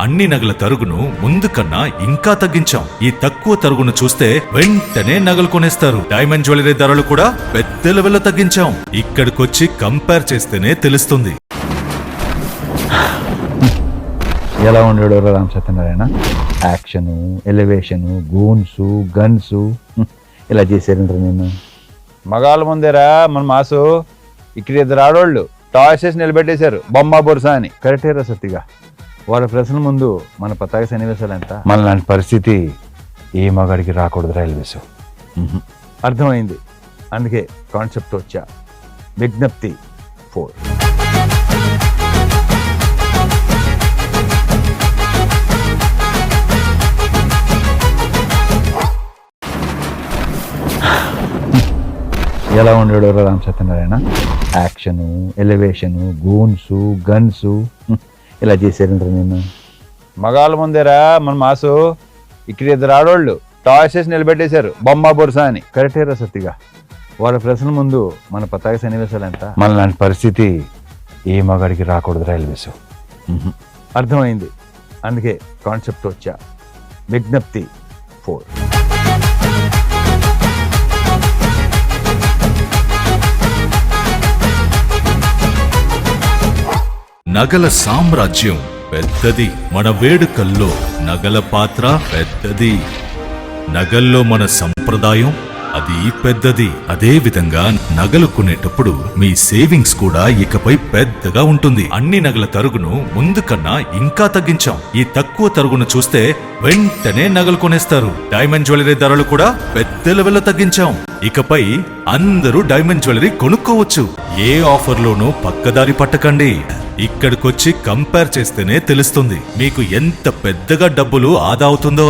అన్ని నగల తరుగును ముందు కన్నా ఇంకా తగ్గించాం. ఈ తక్కువ తరుగును చూస్తే వెంటనే నగలు కొనేస్తారు. డైమండ్ జ్యువెలరీ ధరలు కూడా పెద్ద లెవెల్లో తగ్గించాం. ఇక్కడికొచ్చి కంపేర్ చేస్తేనే తెలుస్తుంది. ఎలా ఉండేవాడు రామ్ సత్యనారాయణ? యాక్షను, ఎలివేషను, గూన్సు, గన్సు ఇలా చేశారంటారు. నేను మగాళ్ళ ముందేరా మన మాసు. ఇక్కడ ఇద్దరు ఆడోళ్ళు టాయ్సెస్ నిలబెట్టేశారు, బొమ్మ బొరుసా అని. కరెక్టేరా సత్తిగా? వాళ్ళ ప్రశ్నల ముందు మన పతాక సన్నివేశాలు ఎంత? మన లాంటి పరిస్థితి ఏ మగాడికి రాకూడదు రైల్వేస్. అర్థమైంది. అందుకే కాన్సెప్ట్ వచ్చా. విజ్ఞప్తి 4. ఎలా ఉండేవాడు రామ్ సత్యనారాయణ? యాక్షను, ఎలివేషను, గూన్సు, గన్సు ఇలా చేశారంటారు. నేను మగాళ్ళ ముందేరా మన మాసు. ఇక్కడ ఇద్దరు ఆడోళ్ళు టాయ్సెస్ నిలబెట్టేశారు, బొమ్మ బొరుసా అని. కరెక్టేరా సత్తిగా? వాళ్ళ ప్రశ్నల ముందు మన పతాక సన్నివేశాలు ఎంత? మన లాంటి పరిస్థితి ఏ మగాడికి రాకూడదు రైల్వేస్. అర్థమైంది. అందుకే కాన్సెప్ట్ వచ్చా. విజ్ఞప్తి 4. నగల సామ్రాజ్యం పెద్దది. మన వేడుకల్లో నగల పాత్ర పెద్దది. నగల్లో మన సంప్రదాయం అది పెద్దది. అదే విధంగా నగలు కొనేటప్పుడు మీ సేవింగ్స్ కూడా ఇకపై పెద్దగా ఉంటుంది. అన్ని నగల తరుగును ముందు కన్నా ఇంకా తగ్గించాం. ఈ తక్కువ తరుగును చూస్తే వెంటనే నగలు కొనేస్తారు. డైమండ్ జ్యువెలరీ ధరలు కూడా పెద్ద లెవెల్లో తగ్గించాం. ఇకపై అందరూ డైమండ్ జ్యువెలరీ కొనుక్కోవచ్చు. ఏ ఆఫర్లోనూ పక్కదారి పట్టకండి. ఇక్కడికొచ్చి కంపేర్ చేస్తేనే తెలుస్తుంది మీకు ఎంత పెద్దగా డబ్బులు ఆదా అవుతుందో అని.